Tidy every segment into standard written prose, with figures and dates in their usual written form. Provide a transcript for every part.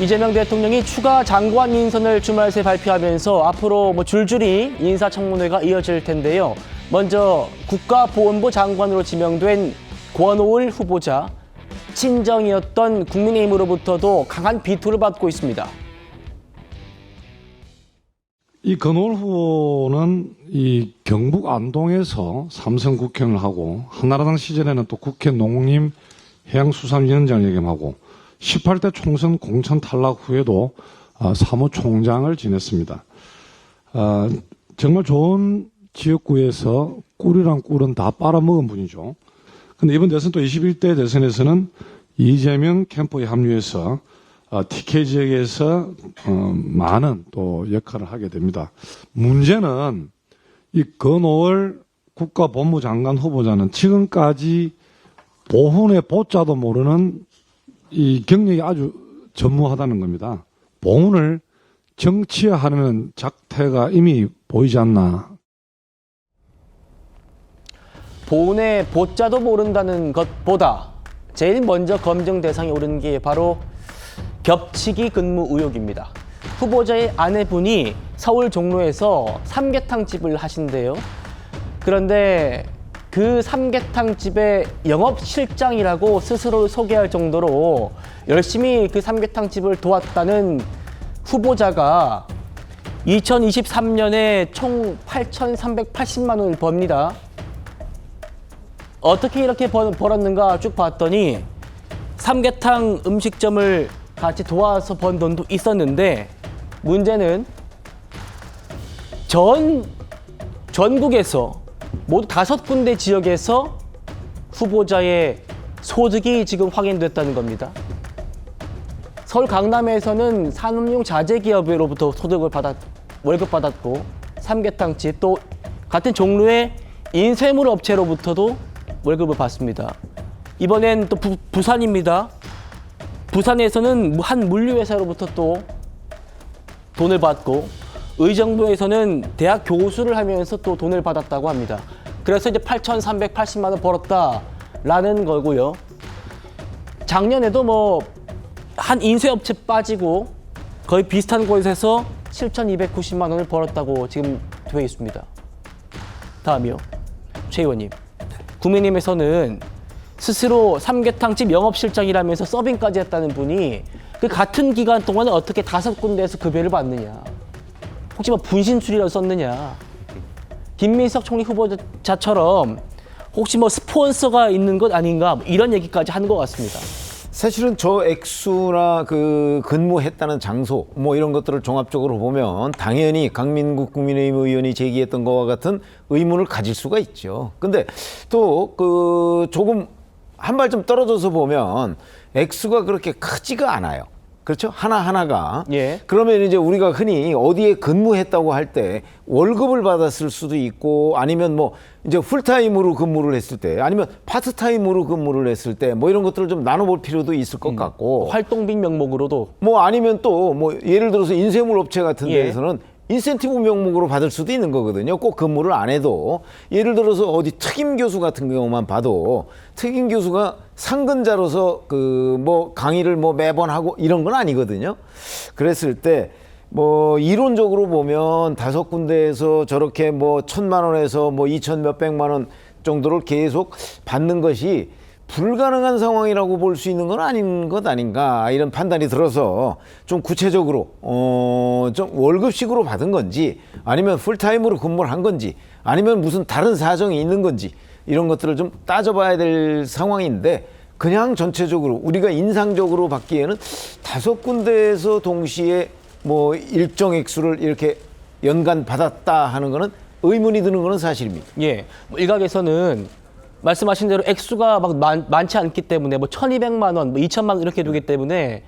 이재명 대통령이 추가 장관 인선을 주말 새 발표하면서 앞으로 줄줄이 인사청문회가 이어질 텐데요. 먼저 국가보훈부 장관으로 지명된 권오을 후보자, 친정이었던 국민의힘으로부터도 강한 비토를 받고 있습니다. 이 권오을 후보는 이 경북 안동에서 삼선 국회의원을 하고 한나라당 시절에는 또 국회 농림해양수산위원장을 역임하고 18대 총선 공천 탈락 후에도 사무총장을 지냈습니다. 정말 좋은 지역구에서 꿀이랑 꿀은 다 빨아먹은 분이죠. 근데 이번 대선 또 21대 대선에서는 이재명 캠프에 합류해서 TK 지역에서 많은 또 역할을 하게 됩니다. 문제는 이 권오을 국가법무장관 후보자는 지금까지 보훈의 보자도 모르는 이 경력이 아주 전무하다는 겁니다. 보훈을 정치화하려는 작태가 이미 보이지 않나. 보훈의 보자도 모른다는 것보다 제일 먼저 검증 대상에 오른 게 바로 겹치기 근무 의혹입니다. 후보자의 아내분이 서울 종로에서 삼계탕집을 하신대요. 그런데 그 삼계탕집의 영업실장이라고 스스로 소개할 정도로 열심히 그 삼계탕집을 도왔다는 후보자가 2023년에 총 8,380만 원을 법니다. 어떻게 이렇게 벌었는가 쭉 봤더니 삼계탕 음식점을 같이 도와서 번 돈도 있었는데, 문제는 전국에서 모두 5군데 지역에서 후보자의 소득이 지금 확인됐다는 겁니다. 서울 강남에서는 산업용 자재기업으로부터 월급 받았고, 삼계탕집, 또 같은 종류의 인쇄물 업체로부터도 월급을 받습니다. 이번엔 또 부산입니다. 부산에서는 한 물류회사로부터 또 돈을 받고, 의정부에서는 대학 교수를 하면서 또 돈을 받았다고 합니다. 그래서 이제 8,380만 원 벌었다라는 거고요. 작년에도 한 인쇄업체 빠지고 거의 비슷한 곳에서 7,290만 원을 벌었다고 지금 되어 있습니다. 다음이요. 최 의원님. 국민의힘에서는 스스로 삼계탕집 영업실장이라면서 서빙까지 했다는 분이 그 같은 기간 동안에 어떻게 5군데에서 급여를 받느냐. 혹시 분신술이라고 썼느냐. 김민석 총리 후보자처럼 혹시 스폰서가 있는 것 아닌가, 이런 얘기까지 하는 것 같습니다. 사실은 저 액수나 그 근무했다는 장소 이런 것들을 종합적으로 보면 당연히 강민국 국민의힘 의원이 제기했던 것과 같은 의문을 가질 수가 있죠. 근데 또 조금 한 발좀 떨어져서 보면 액수가 그렇게 크지가 않아요. 그렇죠? 하나하나가. 예. 그러면 이제 우리가 흔히 어디에 근무했다고 할 때 월급을 받았을 수도 있고, 아니면 이제 풀타임으로 근무를 했을 때, 아니면 파트타임으로 근무를 했을 때, 이런 것들을 좀 나눠볼 필요도 있을 것 같고. 활동비 명목으로도. 아니면 또 예를 들어서 인쇄물 업체 같은 예. 데에서는 인센티브 명목으로 받을 수도 있는 거거든요. 꼭 근무를 안 해도. 예를 들어서 어디 특임 교수 같은 경우만 봐도 특임 교수가 상근자로서 강의를 매번 하고 이런 건 아니거든요. 그랬을 때 이론적으로 보면 5군데에서 저렇게 1,000만 원에서 2천 몇백만 원 정도를 계속 받는 것이 불가능한 상황이라고 볼 수 있는 건 아닌 것 아닌가, 이런 판단이 들어서 좀 구체적으로 좀 월급식으로 받은 건지, 아니면 풀타임으로 근무를 한 건지, 아니면 무슨 다른 사정이 있는 건지, 이런 것들을 좀 따져봐야 될 상황인데, 그냥 전체적으로 우리가 인상적으로 받기에는 5군데에서 동시에 일정 액수를 이렇게 연간 받았다 하는 거는 의문이 드는 거는 사실입니다. 예. 일각에서는 말씀하신 대로 액수가 많지 않기 때문에 1,200만 원, 2천만 원 이렇게 되기 때문에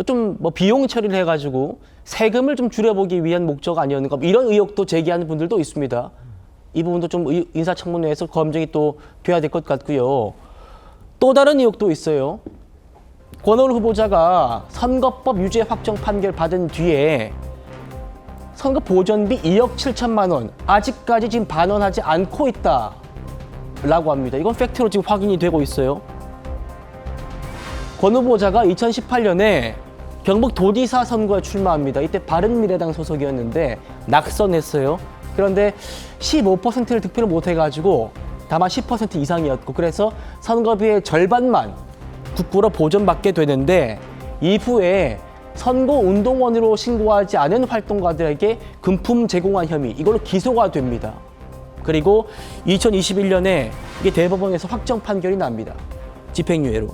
좀 비용 처리를 해가지고 세금을 좀 줄여보기 위한 목적 아니었는가, 이런 의혹도 제기하는 분들도 있습니다. 이 부분도 좀 인사청문회에서 검증이 또 돼야 될 것 같고요. 또 다른 의혹도 있어요. 권오을 후보자가 선거법 유죄 확정 판결 받은 뒤에 선거 보전비 2억 7천만 원 아직까지 지금 반환하지 않고 있다라고 합니다. 이건 팩트로 지금 확인이 되고 있어요. 권 후보자가 2018년에 경북도지사 선거에 출마합니다. 이때 바른미래당 소속이었는데 낙선했어요. 그런데 15%를 득표를 못해가지고 다만 10% 이상이었고 그래서 선거비의 절반만 국고로 보전받게 되는데 이후에 선거운동원으로 신고하지 않은 활동가들에게 금품 제공한 혐의 이걸로 기소가 됩니다. 그리고 2021년에 이게 대법원에서 확정 판결이 납니다. 집행유예로.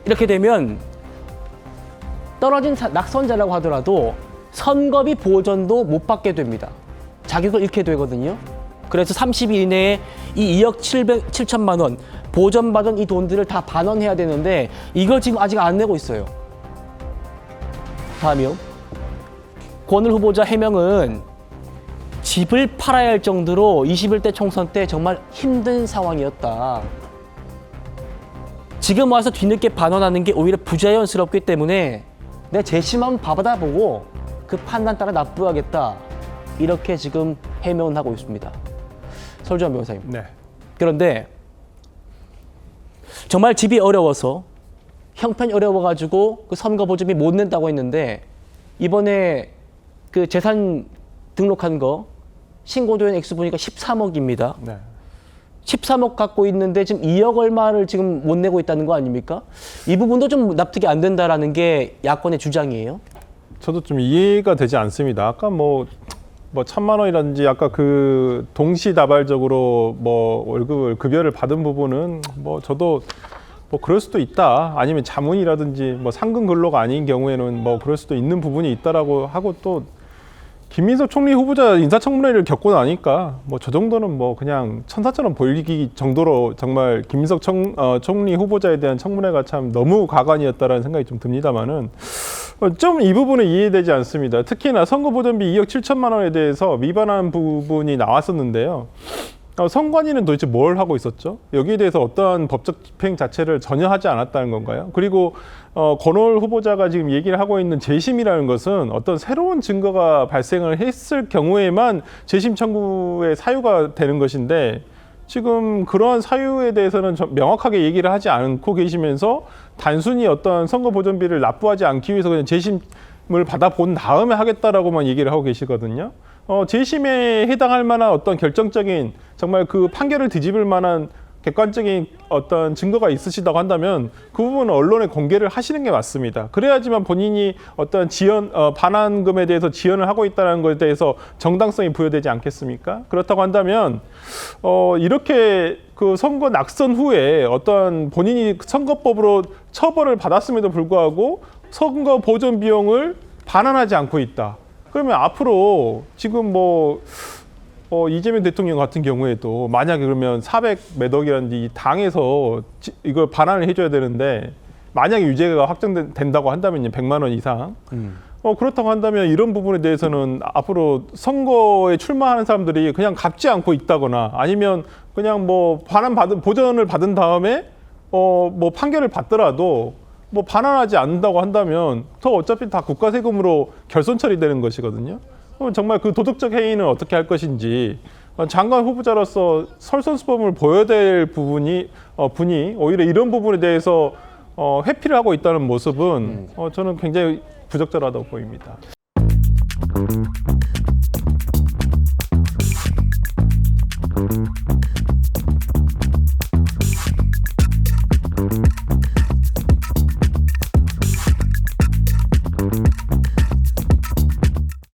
이렇게 되면 떨어진 낙선자라고 하더라도 선거비 보전도 못 받게 됩니다. 자격을 잃게 되거든요. 그래서 30일 이내에 이 2억 7천만 원 보전받은 이 돈들을 다 반환해야 되는데 이걸 지금 아직 안 내고 있어요. 다음이요. 권을 후보자 해명은 집을 팔아야 할 정도로 21대 총선 때 정말 힘든 상황이었다. 지금 와서 뒤늦게 반환하는 게 오히려 부자연스럽기 때문에 내 재심만 받아보고 그 판단 따라 납부하겠다. 이렇게 지금 해명을 하고 있습니다. 설주환 변호사님. 네. 그런데 정말 집이 어려워서 형편이 어려워가지고 그 선거 보증비 못 낸다고 했는데 이번에 그 재산 등록한 거 신고된 액수 보니까 13억입니다. 네. 13억 갖고 있는데 지금 2억 얼마를 지금 못 내고 있다는 거 아닙니까? 이 부분도 좀 납득이 안 된다라는 게 야권의 주장이에요. 저도 좀 이해가 되지 않습니다. 아까 뭐 1,000만 원이라든지 아까 그 동시다발적으로 뭐 월급을 급여를 받은 부분은 뭐 저도 뭐 그럴 수도 있다. 아니면 자문이라든지 뭐 상근 근로가 아닌 경우에는 뭐 그럴 수도 있는 부분이 있다라고 하고 또 김민석 총리 후보자 인사청문회를 겪고 나니까 뭐 저 정도는 뭐 그냥 천사처럼 보이기 정도로 정말 김민석 총리 후보자에 대한 청문회가 참 너무 가관이었다라는 생각이 좀 듭니다만은 좀 이 부분은 이해되지 않습니다. 특히나 선거보전비 2억 7천만 원에 대해서 위반한 부분이 나왔었는데요. 선관위는 도대체 뭘 하고 있었죠? 여기에 대해서 어떠한 법적 집행 자체를 전혀 하지 않았다는 건가요? 그리고 권오을 후보자가 지금 얘기를 하고 있는 재심이라는 것은 어떤 새로운 증거가 발생을 했을 경우에만 재심 청구의 사유가 되는 것인데 지금 그러한 사유에 대해서는 명확하게 얘기를 하지 않고 계시면서 단순히 어떤 선거 보전비를 납부하지 않기 위해서 그냥 재심을 받아본 다음에 하겠다라고만 얘기를 하고 계시거든요. 재심에 해당할 만한 어떤 결정적인 정말 그 판결을 뒤집을 만한 객관적인 어떤 증거가 있으시다고 한다면 그 부분은 언론에 공개를 하시는 게 맞습니다. 그래야지만 본인이 어떤 반환금에 대해서 지연을 하고 있다는 것에 대해서 정당성이 부여되지 않겠습니까? 그렇다고 한다면 이렇게 그 선거 낙선 후에 어떤 본인이 선거법으로 처벌을 받았음에도 불구하고 선거 보전 비용을 반환하지 않고 있다. 그러면 앞으로 지금 이재명 대통령 같은 경우에도 만약에 그러면 400몇 억이라는 이 당에서 이걸 반환을 해줘야 되는데 만약에 유죄가 확정된다고 한다면요. 100만 원 이상. 그렇다고 한다면 이런 부분에 대해서는 앞으로 선거에 출마하는 사람들이 그냥 갚지 않고 있다거나 아니면 그냥 보전을 받은 다음에 판결을 받더라도 반환하지 않는다고 한다면 더 어차피 다 국가 세금으로 결손 처리되는 것이거든요. 그럼 정말 그 도덕적 해이는 어떻게 할 것인지 장관 후보자로서 설선수범을 보여야 될 분이 오히려 이런 부분에 대해서 회피를 하고 있다는 모습은 저는 굉장히 부적절하다고 보입니다.